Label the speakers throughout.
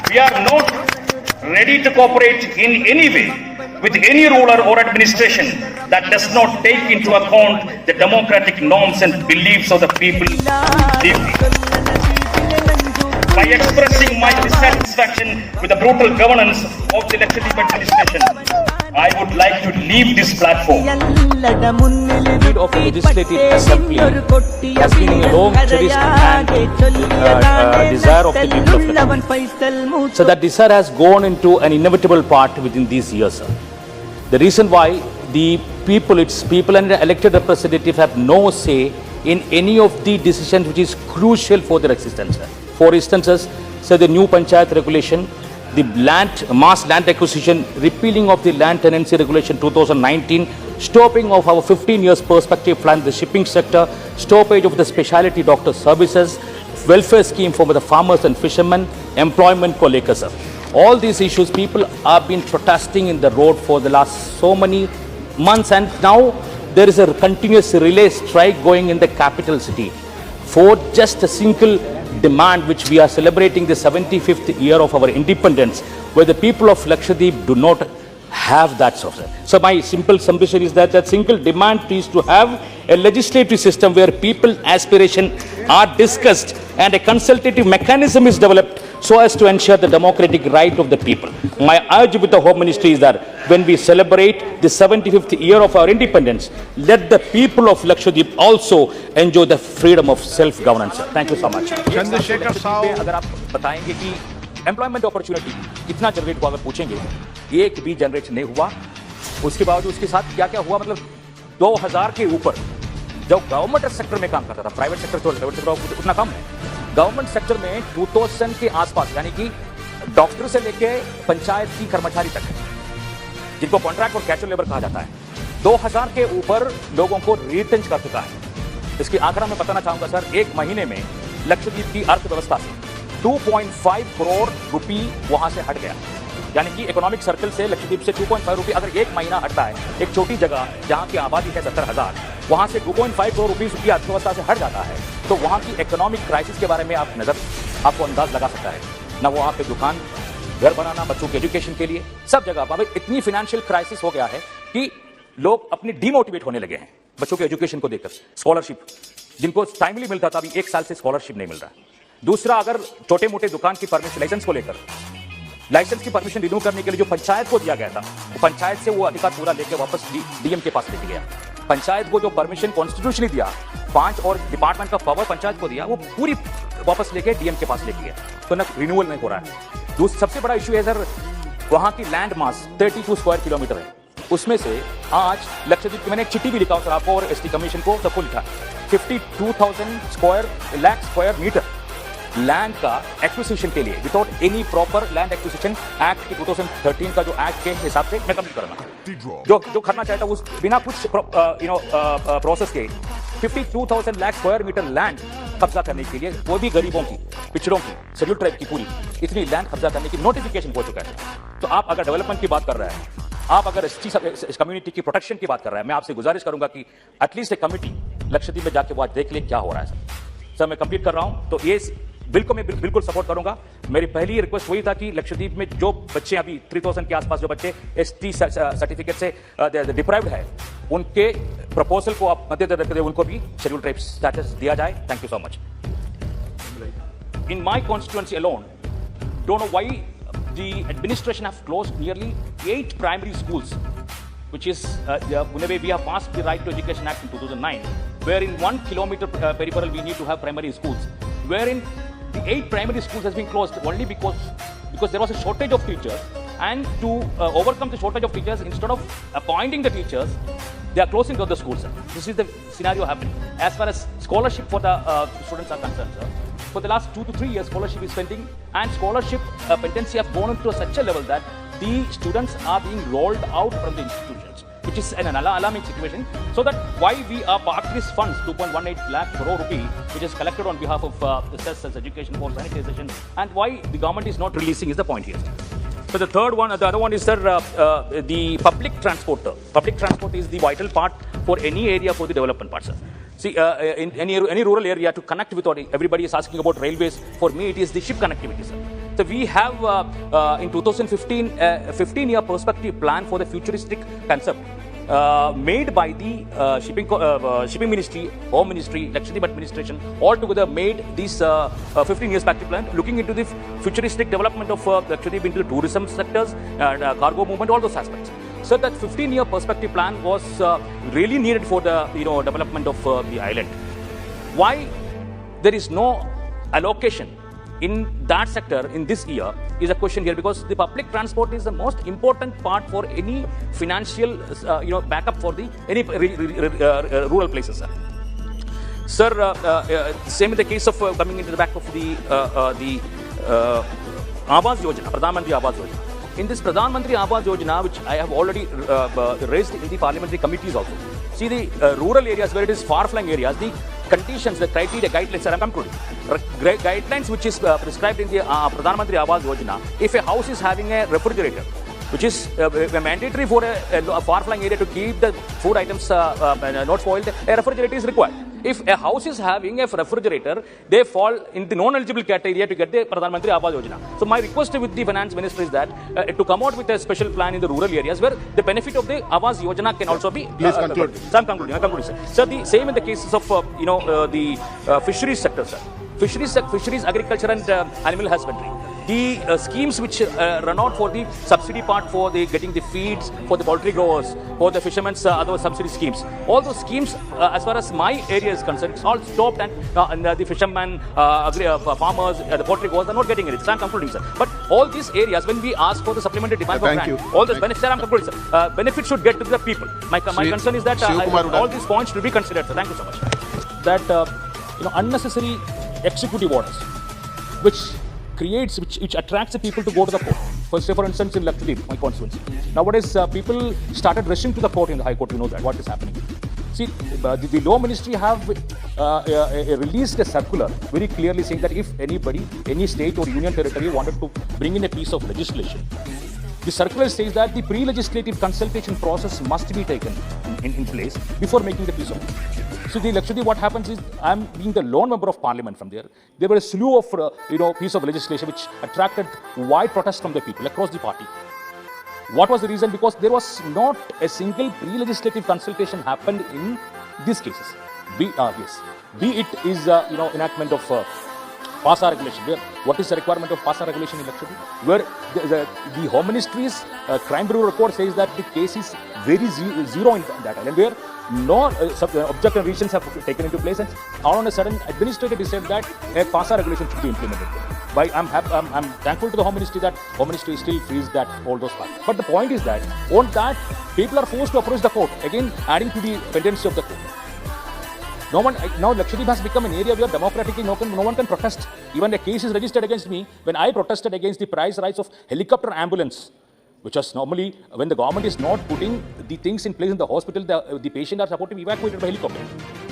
Speaker 1: We are not ready to cooperate in any way with any ruler or administration that does not take into account the democratic norms and beliefs of the people deeply. By expressing my dissatisfaction with the brutal governance of the Lakshadweep administration, I would like to leave this platform.
Speaker 2: The need of a legislative assembly has been a long cherished and desire of the people of Lakshadweep. So that desire has gone into an inevitable part within these years, sir. The reason why the people, its people and the elected representatives have no say in any of the decisions which is crucial for their existence, sir. For instance, say the new Panchayat regulation, the mass land acquisition, repealing of the land tenancy regulation 2019, stopping of our 15 years perspective plan, the shipping sector, stoppage of the specialty doctor services, welfare scheme for the farmers and fishermen, employment for lakers. All these issues, people have been protesting in the road for the last so many months, and now there is a continuous relay strike going in the capital city for just a single demand, which we are celebrating the 75th year of our independence, where the people of Lakshadweep do not have that software. So my simple submission is that single demand is to have a legislative system where people aspiration are discussed and a consultative mechanism is developed so as to ensure the democratic right of the people. My urge with the Home Ministry is that when we celebrate the 75th year of our independence, let the people of Lakshadweep also enjoy the freedom of self-governance. Thank you so much.
Speaker 3: Chandrashekhar Sahu,
Speaker 2: अगर आप बताएंगे कि employment opportunity कितना generate हुआ, अगर पूछेंगे एक भी जनरेट नहीं हुआ, उसके बावजूद उसके साथ क्या क्या हुआ, मतलब 2000 के ऊपर जो गवर्नमेंट सेक्टर में काम करता था, प्राइवेट सेक्टर उतना कम है, गवर्नमेंट सेक्टर में 2000 के आसपास, यानी कि डॉक्टर से लेके पंचायत की कर्मचारी तक, जिनको कॉन्ट्रैक्ट और कैजुअल लेबर कहा जाता है, 2000 के ऊपर लोगों को रिटेंच कर चुका है। इसकी आंकड़ा मैं बताना चाहूंगा सर, एक महीने में लक्षद्वीप की अर्थव्यवस्था से 2.5 करोड़ रुपए वहां से हट गया, यानी कि इकोनॉमिक सर्कल से लक्षद्वीप से 2.5 रुपए अगर एक महीना हटता है, एक छोटी जगह जहां की आबादी है 70,000, वहां से 2.5 करोड़ रुपए की अर्थव्यवस्था से हट जाता है, तो वहां की इकोनॉमिक क्राइसिस के बारे में आपको अंदाज लगा सकता है ना। वहां पे दुकान, घर बनाना, बच्चों के एजुकेशन के लिए सब जगह भाई इतनी फाइनेंशियल क्राइसिस हो गया है कि लोग अपनी डिमोटिवेट होने लगे हैं बच्चों के एजुकेशन को देखकर। स्कॉलरशिप जिनको टाइमली मिलता था, अभी एक साल से स्कॉलरशिप नहीं मिल रहा है। दूसरा, अगर छोटे मोटे दुकान की परमिशन, लाइसेंस को लेकर, लाइसेंस की परमिशन रिन्यू करने के लिए जो पंचायत को दिया गया था, पंचायत से वो अधिकार पूरा लेके वापस डीएम के पास लेके गया। पंचायत को जो परमिशन कॉन्स्टिट्यूशनली दिया, 5 और डिपार्टमेंट का पावर पंचायत को दिया, वो पूरी वापस लेके डीएम के पास लेके गया, तो ना रिन्यूअल नहीं हो रहा है। सबसे बड़ा इशू है सर, वहां की लैंड मास 32 स्क्वायर किलोमीटर है, उसमें से आज लक्षद्वीप की, मैंने एक चिट्ठी भी लिखा हूं सर आपको और एसटी कमीशन को, सबको लिखा, 52,000 लाख स्क्वायर मीटर लैंड का एक्विजिशन के लिए without any proper land acquisition act की 2013 का जो एक्ट के हिसाब से मैं कंप्लीट करूंगा, जो करना चाहता उस बिना कुछ प्रोसेस के 52,000 लाख स्क्वायर मीटर लैंड कब्जा करने के लिए, वो भी गरीबों की, पिछड़ों की, शेड्यूल ट्राइब की पूरी इतनी लैंड कब्जा करने की नोटिफिकेशन हो चुका है। तो आप अगर डेवलपमेंट की बात कर रहे हैं, आप अगर एसटी कम्युनिटी की प्रोटेक्शन की बात कर रहे हैं, मैं आपसे गुजारिश करूंगा कि एटलीस्ट एक कमिटी लक्षद्वीप में जाके वो आज देख ले क्या हो रहा है। सर मैं कंप्लीट कर रहा हूं, तो ये बिल्कुल मैं बिल्कुल सपोर्ट करूंगा। मेरी पहली रिक्वेस्ट वही था कि लक्षद्वीप में जो बच्चे अभी 3000 के आसपास जो बच्चे एसटी सर्टिफिकेट से डिप्राइव्ड है, उनके प्रपोजल को आप मद्देनजर रखते हुए उनको भी शेड्यूल ट्राइब स्टेटस दिया जाए। Thank you so much. In my constituency alone, don't know why the administration have closed nearly 8 primary schools, which is in a way we have passed the Right to Education Act in 2009, where in 1 kilometer peripheral we need to have primary schools, wherein the 8 primary schools has been closed only because there was a shortage of teachers, and to overcome the shortage of teachers, instead of appointing the teachers, they are closing down the schools. This is the scenario happening. As far as scholarship for the students are concerned, sir, for the last 2 to 3 years, scholarship is pending, and scholarship pendency have gone to such a level that the students are being rolled out from the institutions, which is an alarming situation. So that why we are parked these funds, 2.18 lakh crore rupee, which is collected on behalf of the cess as education for sanitization, and why the government is not releasing is the point here. So the third one, the other one is, sir, the public transport. Public transport is the vital part for any area for the development part, sir. See, in any rural area to connect with, everybody is asking about railways. For me, it is the ship connectivity, sir. So we have in 2015 a 15-year perspective plan for the futuristic concept made by the shipping ministry, home ministry, Lakshadweep administration, all together made this 15 years perspective plan looking into the futuristic development of Lakshadweep into the tourism sectors, cargo movement, all those aspects. So that 15-year perspective plan was really needed for the development of the island. Why there is no allocation in that sector in this year is a question here, because the public transport is the most important part for any financial backup for the any rural places. Sir, same in the case of coming into the back of the Awas Yojana, Pradhan Mantri Awas Yojana. In this Pradhan Mantri Awas Yojana, which I have already raised in the parliamentary committees also. See, the rural areas where it is far-flung areas, the conditions, the criteria, guidelines are concluded. Guidelines which is prescribed in the Pradhan Mantri Awas Yojana, if a house is having a refrigerator, which is mandatory for a far-flung area to keep the food items not spoiled, a refrigerator is required. If a house is having a refrigerator, they fall in the non-eligible criteria to get the Pradhan Mantri Awas Yojana. So my request with the finance minister is that to come out with a special plan in the rural areas where the benefit of the Awas Yojana can also be.
Speaker 3: Please conclude.
Speaker 2: I'm concluding, sir. Sir, the same in the cases of the fisheries sector, sir. Fisheries, agriculture and animal husbandry. The schemes which run out for the subsidy part for the getting the feeds for the poultry growers, for the fishermen's other subsidy schemes. All those schemes, as far as my area is concerned, it's all stopped, and the fishermen, farmers, the poultry growers are not getting it. So I'm concluding, sir. But all these areas, when we ask for the supplementary demand for grant, all those benefits, I'm concluding, sir. Benefits should get to the people. My concern is that all these points should be considered, sir. Thank you so much. That unnecessary executive orders, which attracts the people to go to the court. For instance, in Lakshadweep, my constituency. Nowadays, people started rushing to the court in the High Court. You know that, what is happening. See, the Law Ministry have released a circular very clearly saying that if anybody, any state or union territory wanted to bring in a piece of legislation, the circular says that the pre-legislative consultation process must be taken in place before making the piece of legislation. So the Lakshadweep, what happens is, I'm being the lone member of parliament from there. There were a slew of piece of legislation which attracted wide protest from the people across the party. What was the reason? Because there was not a single pre-legislative consultation happened in these cases. Be it is enactment of PASA regulation. What is the requirement of PASA regulation in Lakshadweep? Where the Home Ministry's crime bureau report says that the case is very zero in that island, where no objective reasons have taken into place, and all on a sudden, administrator decided that a PASA regulation should be implemented. I'm thankful to the Home Ministry that Home Ministry still frees that all those parts. But the point is that on that, people are forced to approach the court, again adding to the pendency of the court. Now Lakshadweep has become an area where democratically no one can protest. Even a case is registered against me when I protested against the price rise of helicopter ambulance, which was normally, when the government is not putting the things in place in the hospital, the patient are supposed to be evacuated by helicopter.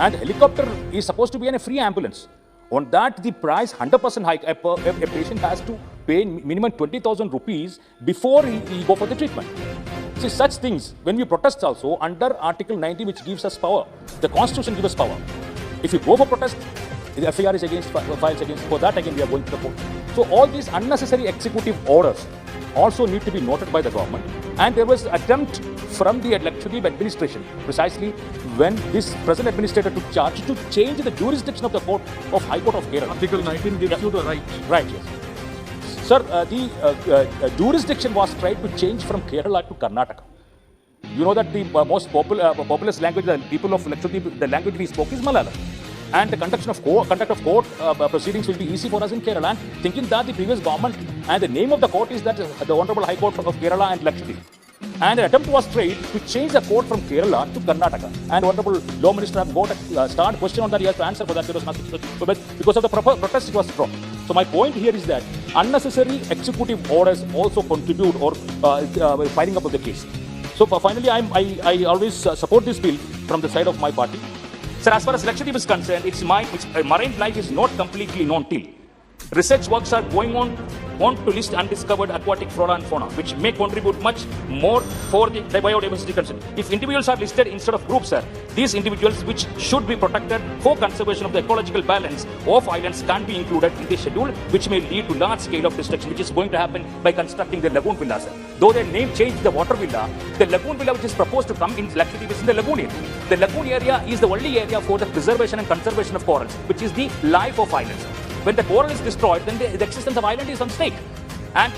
Speaker 2: And helicopter is supposed to be a free ambulance. On that, the price 100% hike. A patient has to pay minimum 20,000 rupees before he go for the treatment. See, such things, when we protest also, under Article 90, which gives us power, the Constitution gives us power. If you go for protest, the FIR is files against, for that again we are going to the court. So all these unnecessary executive orders also need to be noted by the government. And there was attempt from the Lakshadweep administration, precisely when this present administrator took charge, to change the jurisdiction of the court of High Court of Kerala.
Speaker 3: Article 19 gives you the right.
Speaker 2: Right, yes. Sir, the jurisdiction was tried to change from Kerala to Karnataka. You know that the most populous language, the people of Lakshadweep, the language we spoke is Malayalam. And the conduct of court proceedings will be easy for us in Kerala. And thinking that the previous government, and the name of the court is that the Honorable High Court of Kerala and Lakshadweep. And an attempt was tried to change the court from Kerala to Karnataka. And Honorable Law Minister have got a start question on that. He has to answer for that. There was nothing. But because of the protest, it was dropped. So my point here is that unnecessary executive orders also contribute or piling up of the case. So finally, I always support this bill from the side of my party. Sir, as far as Lakshadweep is concerned, marine life is not completely known till. Research works are going on want to list undiscovered aquatic flora and fauna, which may contribute much more for the biodiversity concern. If individuals are listed instead of groups, sir, these individuals which should be protected for conservation of the ecological balance of islands can be included in the schedule, which may lead to large scale of destruction, which is going to happen by constructing the lagoon villa, sir. Though their name changed the water villa, the lagoon villa which is proposed to come in Lakshadweep is in the lagoon area. The lagoon area is the only area for the preservation and conservation of corals, which is the life of islands. When the coral is destroyed, then the existence of island is on stake. And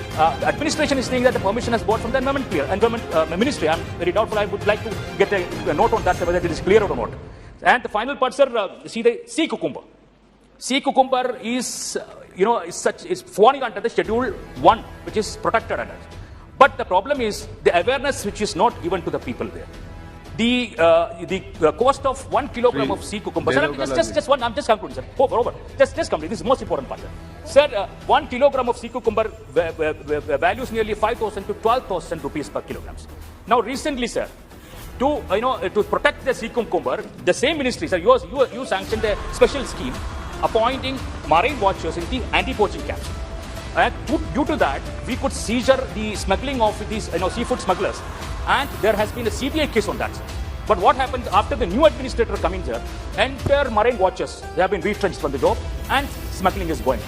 Speaker 2: administration is saying that the permission has bought from the environment ministry. I'm very doubtful. I would like to get a note on that, sir, whether it is clear or not. And the final part, sir, see the sea cucumber. Sea cucumber is, is falling under the Schedule 1, which is protected under. But the problem is the awareness which is not given to the people there. The cost of 1 kilogram of sea cucumber. Sir, just one. I'm just concluding, sir. Over. Just complete. This is the most important part, sir. Sir, 1 kilogram of sea cucumber values nearly 5,000 to 12,000 rupees per kilograms. Now, recently, sir, to protect the sea cucumber, the same ministry, sir, you sanctioned a special scheme appointing marine watchers in the anti-poaching camps. And due to that, we could seizure the smuggling of these seafood smugglers. And there has been a CBI case on that. But what happened after the new administrator coming here, entire marine watchers, they have been retrenched from the job and smuggling is going on.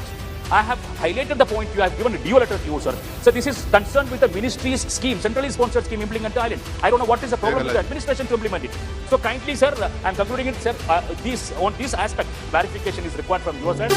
Speaker 2: I have highlighted the point. You have given a DO letter to you, sir. So this is concerned with the ministry's scheme, centrally sponsored scheme implemented the island. I don't know what is the problem with the administration to implement it. So kindly, sir, I'm concluding it, sir. On this aspect, clarification is required from your side.